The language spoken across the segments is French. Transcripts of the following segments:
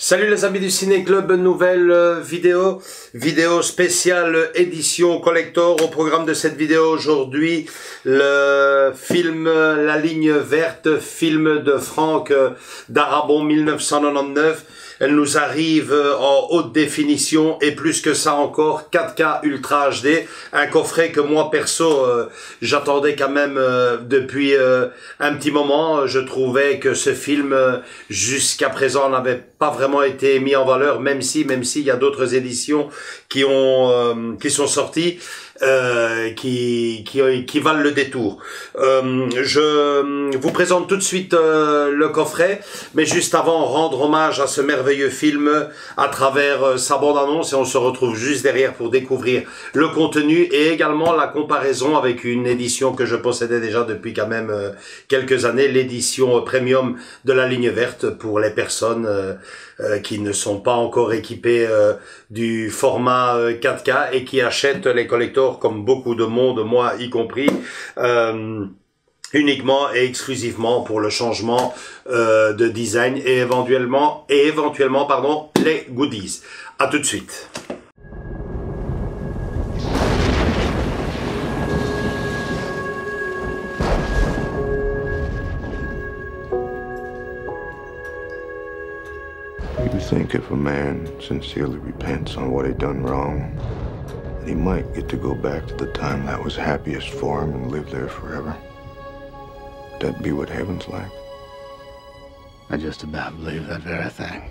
Salut les amis du Ciné Club, nouvelle vidéo spéciale édition collector. Au programme de cette vidéo aujourd'hui, le film La Ligne Verte, film de Franck Darabont 1999. Elle nous arrive en haute définition et plus que ça encore, 4K Ultra HD, un coffret que moi perso j'attendais quand même depuis un petit moment. Je trouvais que ce film jusqu'à présent n'avait pas vraiment été mis en valeur, même si il y a d'autres éditions qui sont sorties. Qui valent le détour. Je vous présente tout de suite le coffret, mais juste avant, rendre hommage à ce merveilleux film à travers sa bande-annonce, et on se retrouve juste derrière pour découvrir le contenu et également la comparaison avec une édition que je possédais déjà depuis quand même quelques années, l'édition premium de La Ligne Verte pour les personnes qui ne sont pas encore équipées du format 4K et qui achètent les collectors comme beaucoup de monde, moi y compris, uniquement et exclusivement pour le changement de design et éventuellement les goodies. À tout de suite. You think if a man sincerely repents on what he done wrong, he might get to go back to the time that was happiest for him and live there forever. Would that be what heaven's like? I just about believe that very thing.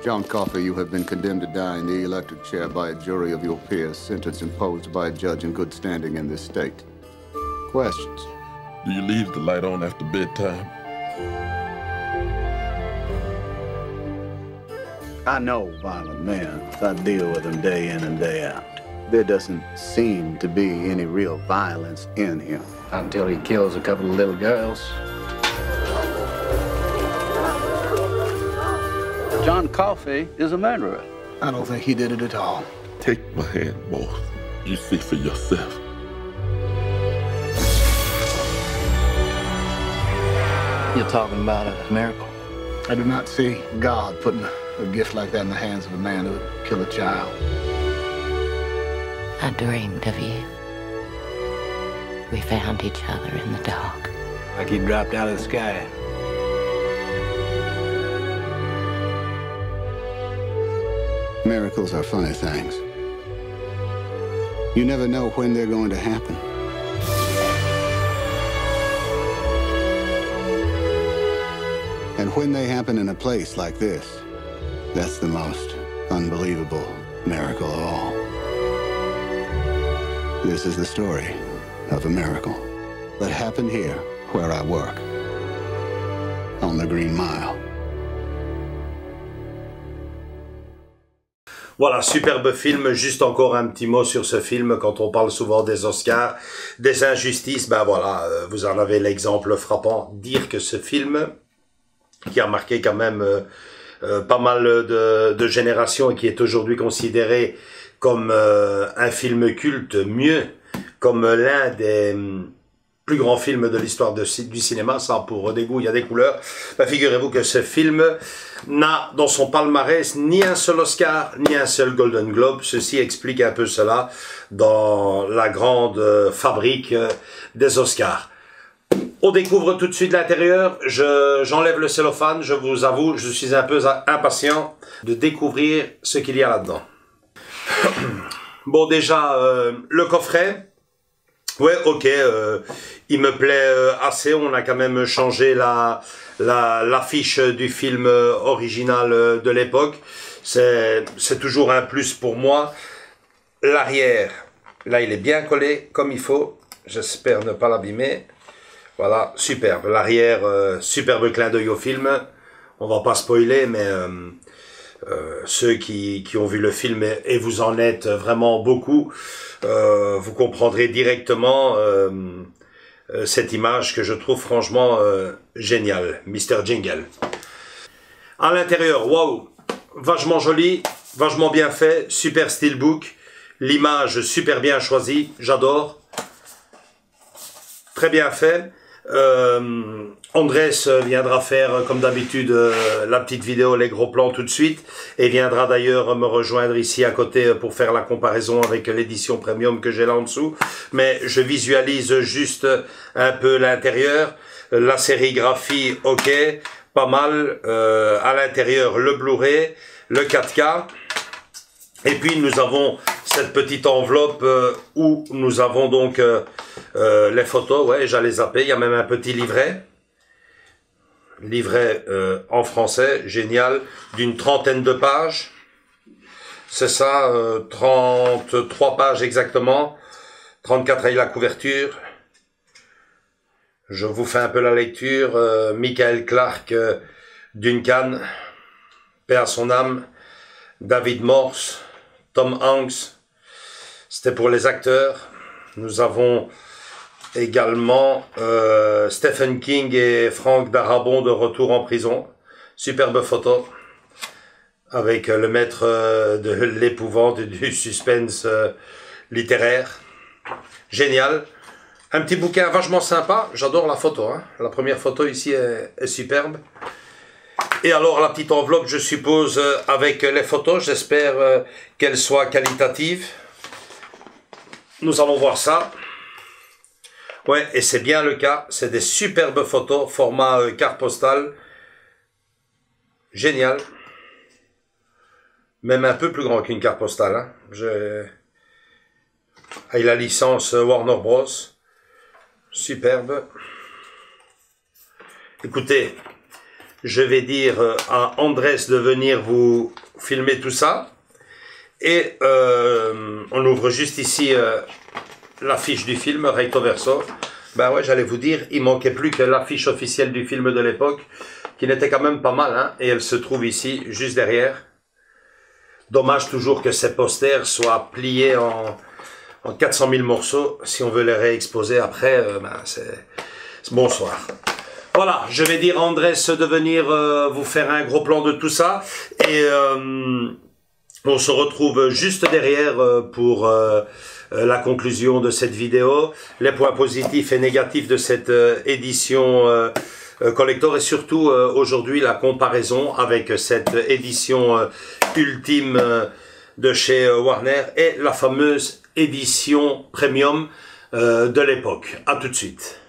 John Coffey, you have been condemned to die in the electric chair by a jury of your peers, sentence imposed by a judge in good standing in this state. Questions? Do you leave the light on after bedtime? I know violent men. I deal with them day in and day out. There doesn't seem to be any real violence in him. Until he kills a couple of little girls. John Coffey is a murderer. I don't think he did it at all. Take my hand, boss. You see for yourself. You're talking about a miracle. I do not see God putting a gift like that in the hands of a man who would kill a child. I dreamed of you. We found each other in the dark. Like he dropped out of the sky. Miracles are funny things. You never know when they're going to happen. And when they happen in a place like this, that's the most unbelievable miracle of all. This is the story of a miracle that happened here where I work, on the Green Mile. Voilà, superbe film. Juste encore un petit mot sur ce film. Quand on parle souvent des Oscars, des injustices, ben voilà, vous en avez l'exemple frappant. Dire que ce film, qui a marqué quand même pas mal de générations et qui est aujourd'hui considéré comme un film culte, mieux comme l'un des plus grands films de l'histoire du cinéma, ça pour des goûts, il y a des couleurs. Ben, figurez-vous que ce film n'a dans son palmarès ni un seul Oscar, ni un seul Golden Globe. Ceci explique un peu cela dans la grande fabrique des Oscars. On découvre tout de suite l'intérieur. J'enlève le cellophane, je vous avoue, je suis un peu impatient de découvrir ce qu'il y a là-dedans. Bon, déjà, le coffret. Ouais, ok, il me plaît assez. On a quand même changé l'affiche du film original de l'époque. C'est toujours un plus pour moi. L'arrière, là, il est bien collé comme il faut. J'espère ne pas l'abîmer. Voilà, superbe. L'arrière, superbe clin d'œil au film. On va pas spoiler, mais ceux qui ont vu le film, et vous en êtes vraiment beaucoup, vous comprendrez directement cette image que je trouve franchement géniale. Mr. Jingle. À l'intérieur, waouh, vachement joli, vachement bien fait, super steelbook. L'image super bien choisie, j'adore. Très bien fait. Andrés viendra faire comme d'habitude la petite vidéo, les gros plans tout de suite, et viendra d'ailleurs me rejoindre ici à côté pour faire la comparaison avec l'édition premium que j'ai là en dessous. Mais je visualise juste un peu l'intérieur, la sérigraphie, ok, pas mal, à l'intérieur le Blu-ray, le 4K, et puis nous avons cette petite enveloppe où nous avons donc les photos, ouais, j'allais zapper, il y a même un petit livret. Livret en français, génial, d'une trentaine de pages. C'est ça, 33 pages exactement, 34 avec la couverture. Je vous fais un peu la lecture. Michael Clarke, Duncan, paix à son âme. David Morse, Tom Hanks, c'était pour les acteurs. Nous avons également Stephen King et Frank Darabont de retour en prison. Superbe photo avec le maître de l'épouvante et du suspense littéraire. Génial. Un petit bouquin vachement sympa. J'adore la photo, hein. La première photo ici est superbe. Et alors la petite enveloppe, je suppose, avec les photos. J'espère qu'elles soient qualitatives. Nous allons voir ça. Ouais, et c'est bien le cas. C'est des superbes photos, format carte postale. Génial. Même un peu plus grand qu'une carte postale. Hein. Avec la licence Warner Bros. Superbe. Écoutez, je vais dire à Andrés de venir vous filmer tout ça. Et on ouvre juste ici l'affiche du film, recto verso. Ben ouais, j'allais vous dire, il manquait plus que l'affiche officielle du film de l'époque, qui n'était quand même pas mal, hein, et elle se trouve ici, juste derrière. Dommage toujours que ces posters soient pliés en 400 000 morceaux. Si on veut les réexposer après, ben c'est bonsoir. Voilà, je vais dire à Andrés de venir vous faire un gros plan de tout ça. Et on se retrouve juste derrière pour la conclusion de cette vidéo. Les points positifs et négatifs de cette édition collector. Et surtout aujourd'hui la comparaison avec cette édition ultime de chez Warner et la fameuse édition premium de l'époque. À tout de suite.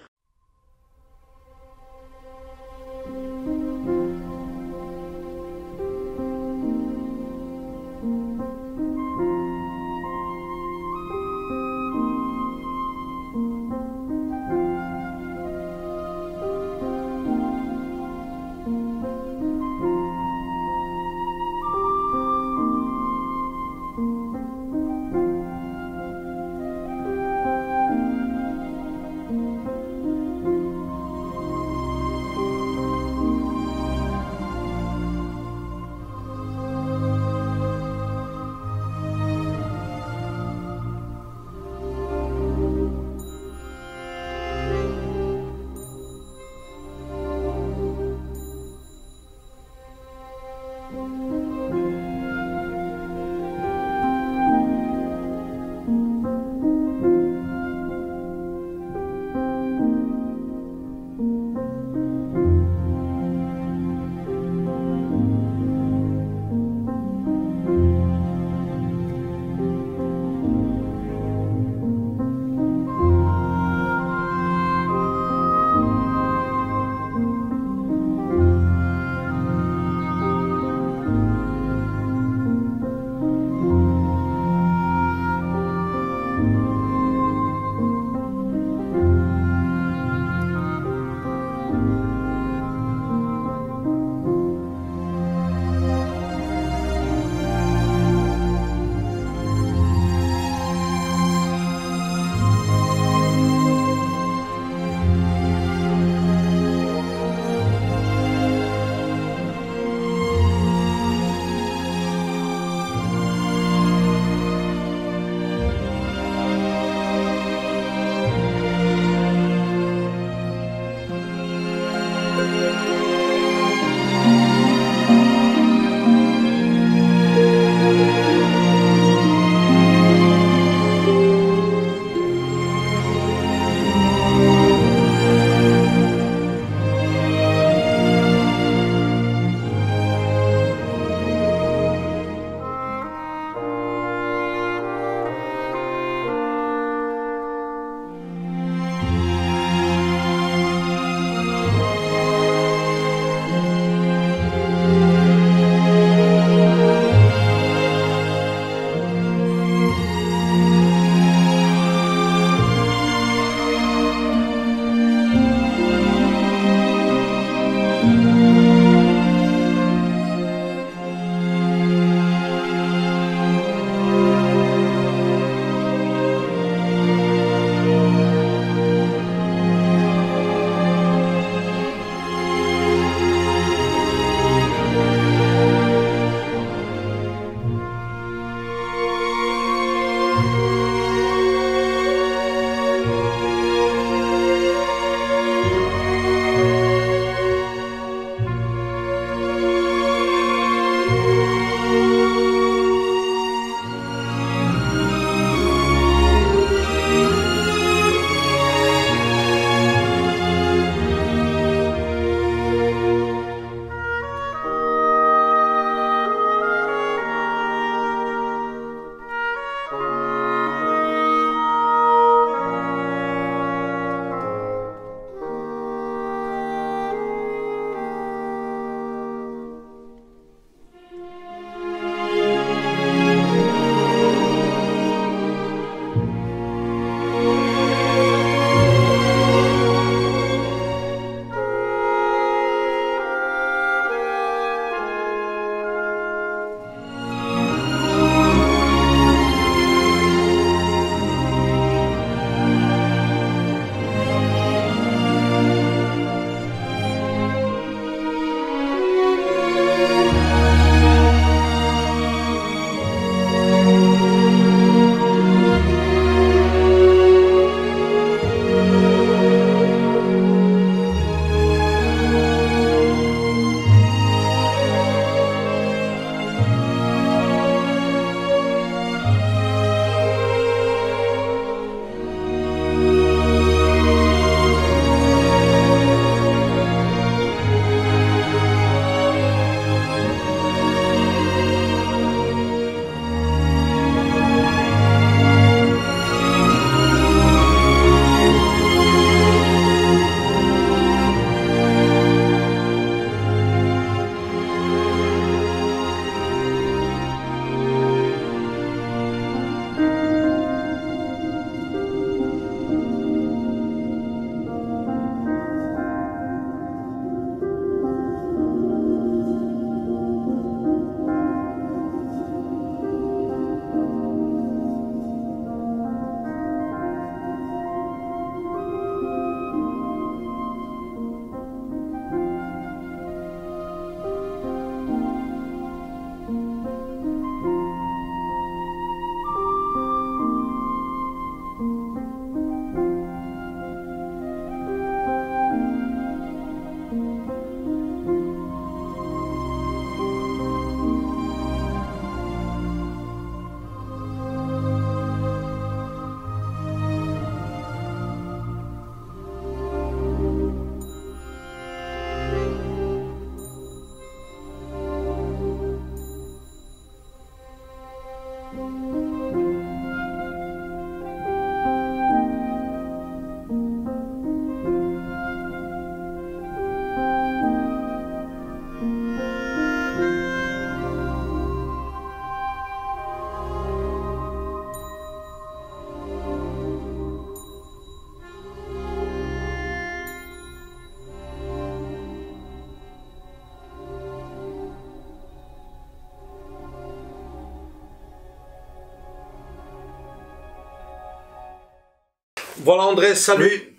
Voilà André, salut.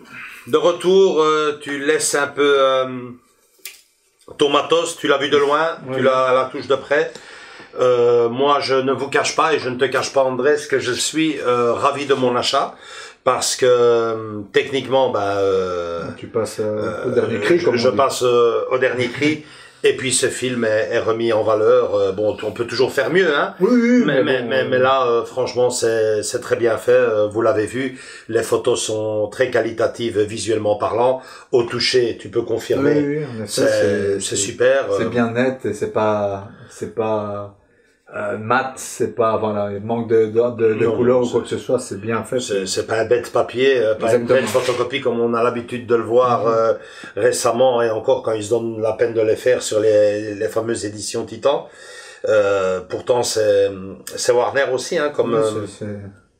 De retour, tu laisses un peu ton matos, tu l'as vu de loin, tu l'as à la touche de près. Moi, je ne vous cache pas et je ne te cache pas André, que je suis ravi de mon achat. Parce que techniquement, tu passes au dernier cri. Je passe au dernier cri. Et puis ce film est remis en valeur. Bon, on peut toujours faire mieux, hein. Oui, mais là, franchement, c'est très bien fait. Vous l'avez vu, les photos sont très qualitatives, visuellement parlant. Au toucher, tu peux confirmer. Oui, c'est super. C'est bien net et c'est pas mat, c'est pas voilà, il manque de couleur ou quoi que ce soit, c'est bien fait. C'est pas un bête papier, pas une bête photocopie comme on a l'habitude de le voir récemment, et encore quand ils se donnent la peine de les faire sur les fameuses éditions Titan. Pourtant c'est Warner aussi, hein, comme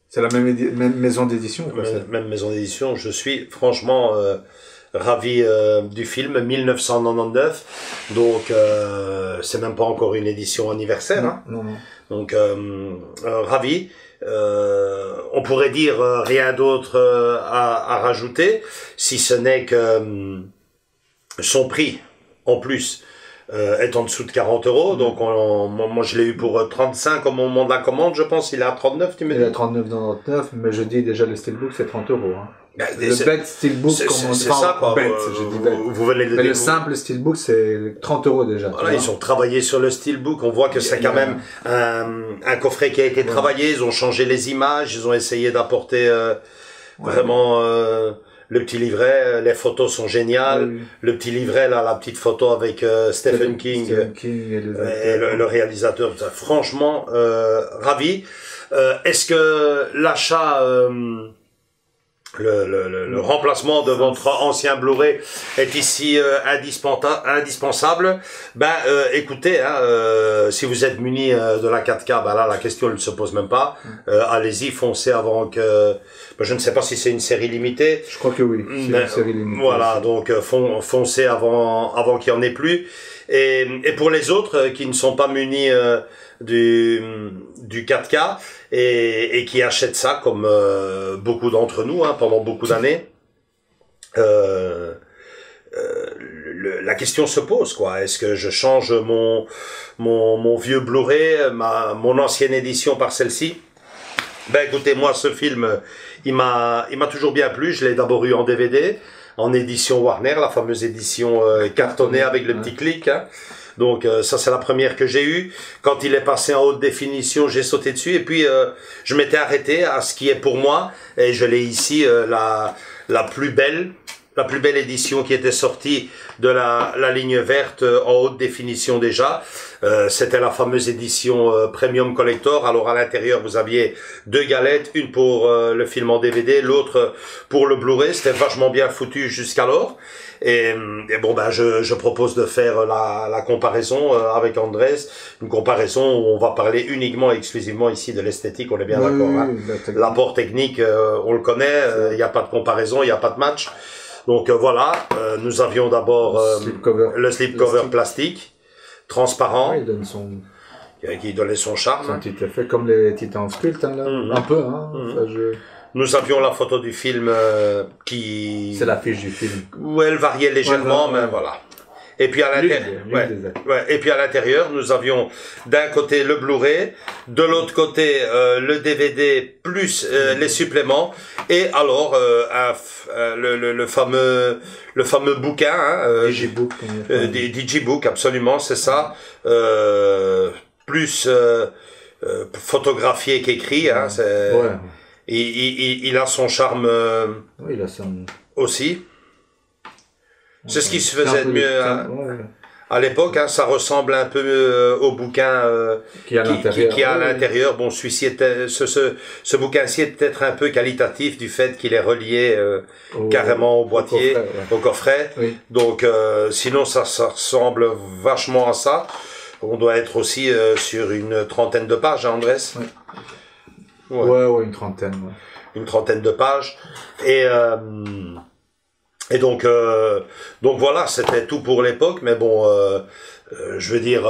c'est la même maison d'édition. Même maison d'édition. Je suis franchement ravi du film 1999, donc c'est même pas encore une édition anniversaire, hein. Non. Donc ravi. On pourrait dire rien d'autre à rajouter, si ce n'est que son prix en plus est en dessous de 40 €. Donc moi je l'ai eu pour 35 au moment de la commande, je pense. Il est à 39, tu me dis? Il est à 39,99, mais je dis déjà le steelbook c'est 30 €. Hein. Le bête steelbook, c'est ça quoi. Vous venez de mais le simple steelbook c'est 30 € déjà. Voilà, ils ont travaillé sur le steelbook. On voit que c'est quand même un coffret qui a été travaillé. Ils ont changé les images, ils ont essayé d'apporter vraiment le petit livret. Les photos sont géniales. Le petit livret là, la petite photo avec Stephen King et le réalisateur. Franchement, ravi. Est-ce que l'achat le remplacement de votre ancien Blu-ray est ici indispensable? Écoutez, si vous êtes muni de la 4K, là la question ne se pose même pas. Allez-y, foncez avant que... je ne sais pas si c'est une série limitée. Je crois que oui, c'est une série limitée. Voilà, donc foncez avant qu'il n'y en ait plus. Et pour les autres qui ne sont pas munis du 4K et qui achètent ça comme beaucoup d'entre nous pendant beaucoup d'années, la question se pose quoi. Est-ce que je change mon vieux Blu-ray, mon ancienne édition par celle-ci? Écoutez, moi ce film il m'a toujours bien plu. Je l'ai d'abord eu en DVD, en édition Warner, la fameuse édition cartonnée avec le petit clic, hein. Donc ça c'est la première que j'ai eue. Quand il est passé en haute définition, j'ai sauté dessus et puis je m'étais arrêté à ce qui est pour moi, et je l'ai ici, la plus belle édition qui était sortie de la ligne verte en haute définition déjà. C'était la fameuse édition Premium Collector. Alors à l'intérieur vous aviez deux galettes, une pour le film en DVD, l'autre pour le Blu-ray. C'était vachement bien foutu jusqu'alors. Et bon je propose de faire la comparaison avec Andrés, une comparaison où on va parler uniquement et exclusivement ici de l'esthétique, on est bien d'accord, hein. L'apport technique on le connaît, il n'y a pas de comparaison, il n'y a pas de match. Donc voilà, nous avions d'abord le slipcover plastique transparent, qui donnait son charme. C'est un petit effet comme les Titans Sculpt, hein, là. Un peu, hein. Nous avions la photo du film qui... C'est l'affiche du film. Où elle variait légèrement, mais voilà. Et puis à l'intérieur, et puis à l'intérieur, nous avions d'un côté le Blu-ray, de l'autre côté le DVD plus les suppléments, et alors le fameux bouquin, Digibook. Digibook, absolument, c'est ça. Plus photographié qu'écrit, hein. Il a son charme il a son... aussi. C'est ce qui se faisait de mieux à l'époque, hein. Ça ressemble un peu au bouquin qui est à l'intérieur. Bon, celui-ci était, ce bouquin-ci est peut-être un peu qualitatif du fait qu'il est relié carrément au boîtier, au coffret. Oui. Donc, sinon ça ressemble vachement à ça. On doit être aussi sur une trentaine de pages, hein, Andrés? Ouais, une trentaine. Ouais. Une trentaine de pages. Et donc voilà, c'était tout pour l'époque, mais bon, je veux dire,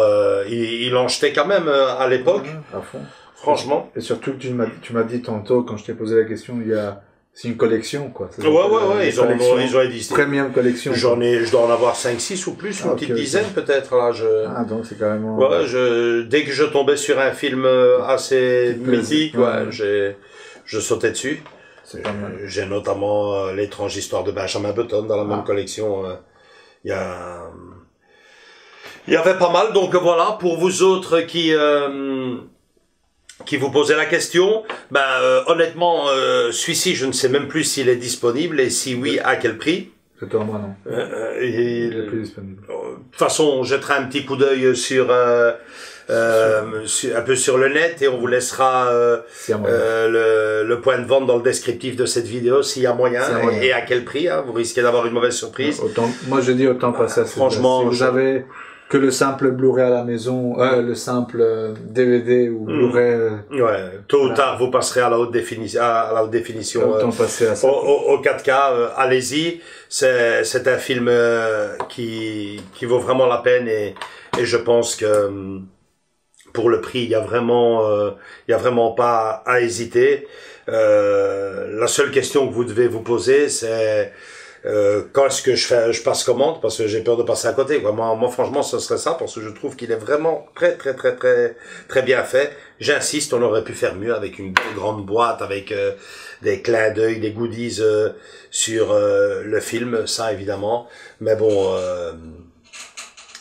il en jetait quand même à l'époque. À fond. Franchement. Et surtout, tu m'as dit tantôt, quand je t'ai posé la question, il y a C'est une collection, quoi. Ouais, ils ont édité. Premium collection. Je dois en avoir 5-6 ou plus, une petite dizaine peut-être, là. Ah, donc c'est carrément... Ouais, dès que je tombais sur un film assez mythique, je sautais dessus. J'ai notamment L'étrange histoire de Benjamin Button dans la même collection. Il y avait pas mal, donc voilà, pour vous autres qui vous posez la question, honnêtement, celui-ci, je ne sais même plus s'il est disponible et si oui, à quel prix. C'est toi, moi, non. Il est plus disponible. De toute façon, on jettera un petit coup d'œil sur un peu sur le net et on vous laissera le point de vente dans le descriptif de cette vidéo s'il y a moyen et à quel prix. Hein, vous risquez d'avoir une mauvaise surprise. Moi, je dis autant passer à cette franchement, si vous avez que le simple Blu-ray à la maison, le simple DVD ou Blu-ray. Tôt ou tard, vous passerez à la haute définition. Autant passer à ça. Au 4K, allez-y. C'est un film qui vaut vraiment la peine et je pense que pour le prix, il y a vraiment pas à hésiter. La seule question que vous devez vous poser, c'est quand est-ce que je passe commande, parce que j'ai peur de passer à côté, quoi. Moi, franchement, ce serait ça, parce que je trouve qu'il est vraiment très bien fait. J'insiste, on aurait pu faire mieux avec une grande boîte, avec des clins d'œil, des goodies sur le film, ça évidemment. Mais bon,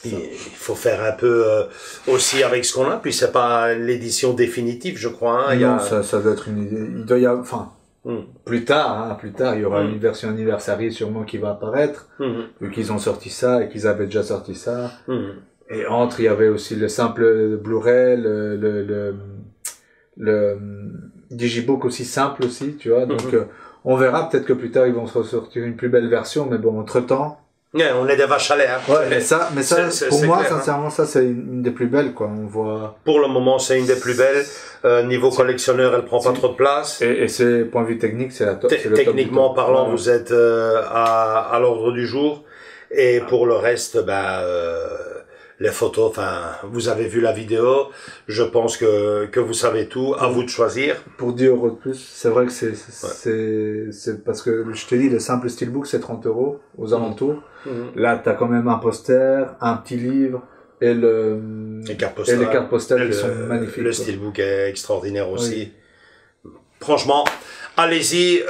il faut faire un peu aussi avec ce qu'on a. Puis c'est pas l'édition définitive, je crois. Hein. Non, ça doit être une idée. Il doit y avoir, enfin. Plus tard, il y aura une version anniversary sûrement qui va apparaître, vu qu'ils ont sorti ça et qu'ils avaient déjà sorti ça. Et il y avait aussi le simple Blu-ray, le Digibook aussi simple aussi, tu vois. Donc on verra, peut-être que plus tard ils vont se ressortir une plus belle version, mais bon, entre-temps... on est des vaches à lait. Hein. Mais ça, pour moi, clair, sincèrement, ça c'est une des plus belles, quoi. On voit. Pour le moment, c'est une des plus belles. Niveau collectionneur, elle prend pas trop de place. Et c'est point de vue technique, c'est la top. Techniquement parlant, vous êtes à l'ordre du jour. Et pour le reste, les photos. Enfin, vous avez vu la vidéo. Je pense que vous savez tout. À vous de choisir. Pour 10 € de plus, c'est vrai que c'est parce que je te dis, le simple steelbook c'est 30 € aux alentours. Là, t'as quand même un poster, un petit livre et les cartes postales qui sont magnifiques. Le steelbook est extraordinaire aussi. Franchement, allez-y.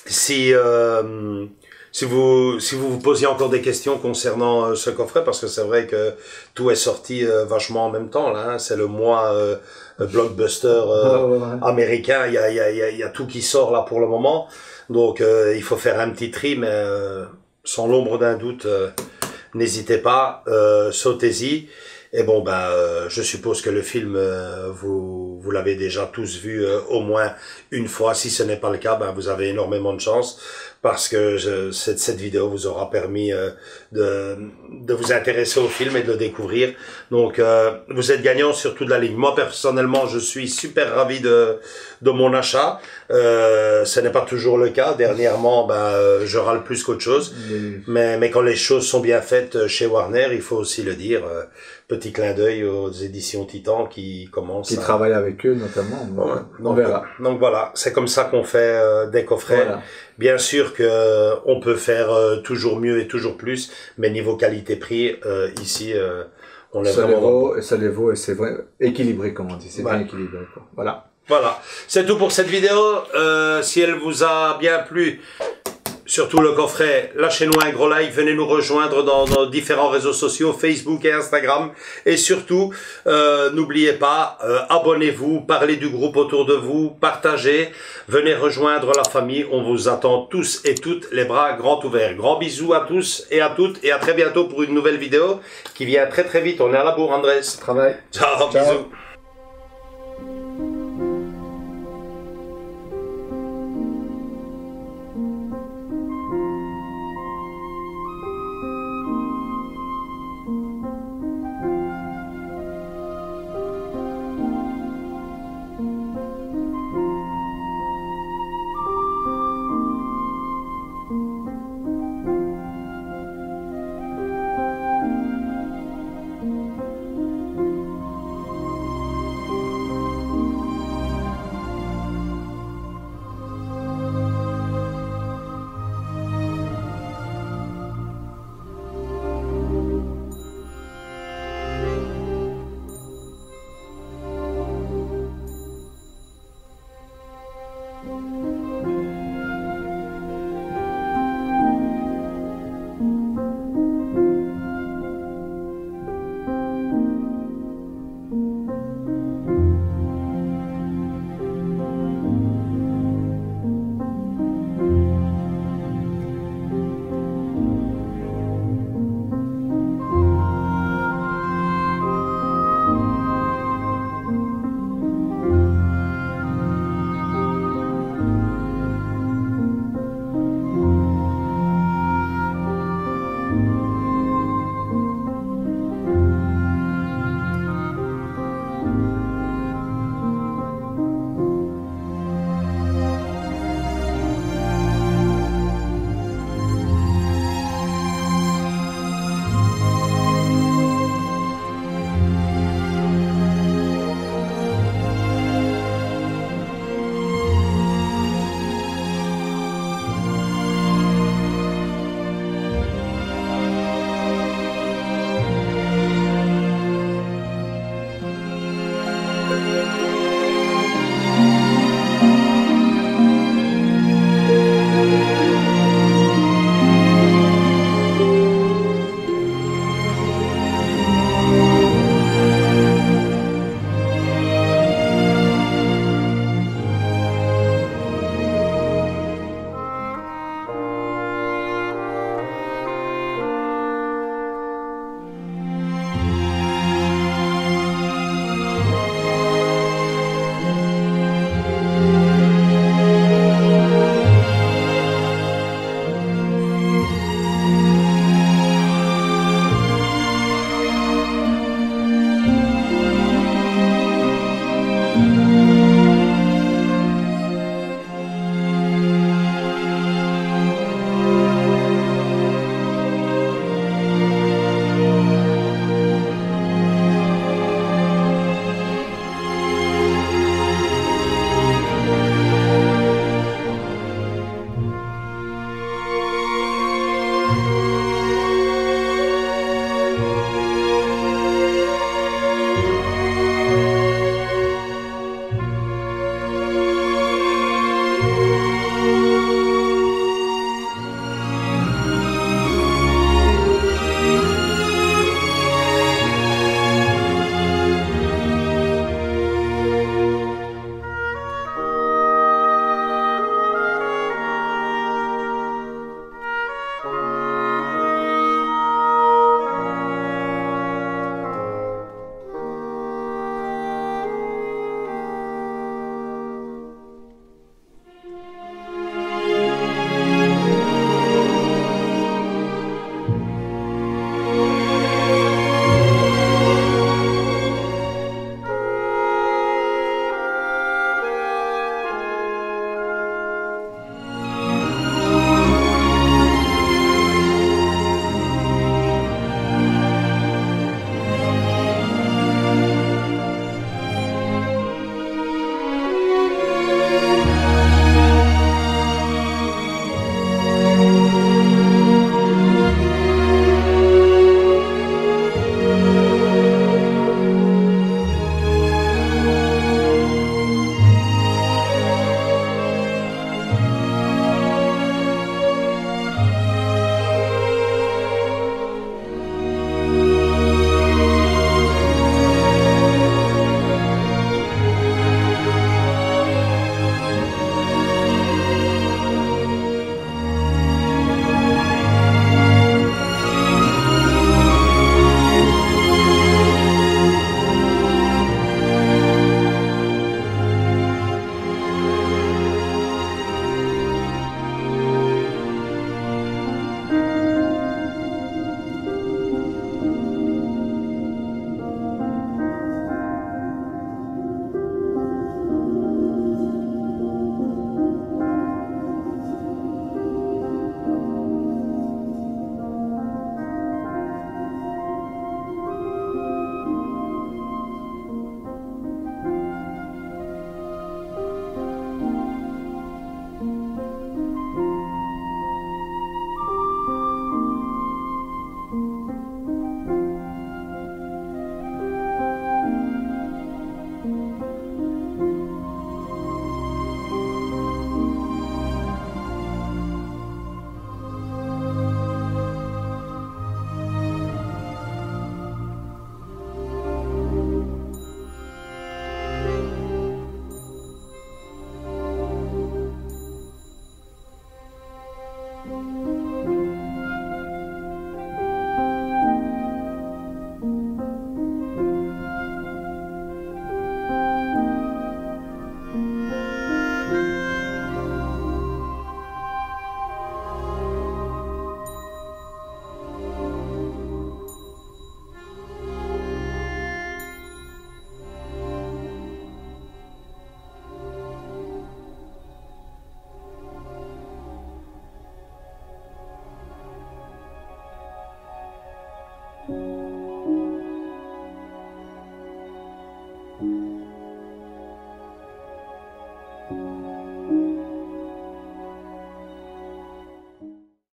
Si vous vous posiez encore des questions concernant ce coffret, parce que c'est vrai que tout est sorti vachement en même temps là, hein, c'est le mois blockbuster américain, il y a tout qui sort là pour le moment, donc il faut faire un petit tri, mais sans l'ombre d'un doute, n'hésitez pas, sautez-y. Et bon, je suppose que le film, vous l'avez déjà tous vu au moins une fois. Si ce n'est pas le cas, vous avez énormément de chance parce que cette vidéo vous aura permis de vous intéresser au film et de le découvrir. Donc, vous êtes gagnant sur toute la ligne. Moi, personnellement, je suis super ravi de mon achat. Ce n'est pas toujours le cas. Dernièrement, je râle plus qu'autre chose. Mais quand les choses sont bien faites chez Warner, il faut aussi le dire. Petit clin d'œil aux éditions Titan qui commencent. Qui travaillent avec eux notamment. On verra. Donc voilà, c'est comme ça qu'on fait des coffrets. Voilà. Bien sûr que on peut faire toujours mieux et toujours plus, mais niveau qualité-prix, ici, on est vraiment... Ça les vaut et c'est vrai, équilibré comme on dit, c'est bien équilibré, quoi. Voilà. Voilà, c'est tout pour cette vidéo. Si elle vous a bien plu, surtout le coffret, lâchez-nous un gros like, venez nous rejoindre dans nos différents réseaux sociaux, Facebook et Instagram. Et surtout, n'oubliez pas, abonnez-vous, parlez du groupe autour de vous, partagez, venez rejoindre la famille. On vous attend tous et toutes les bras grands ouverts. Grands bisous à tous et à toutes et à très bientôt pour une nouvelle vidéo qui vient très vite. On est à la bourre, Andrés. Travail. Ciao, bisous.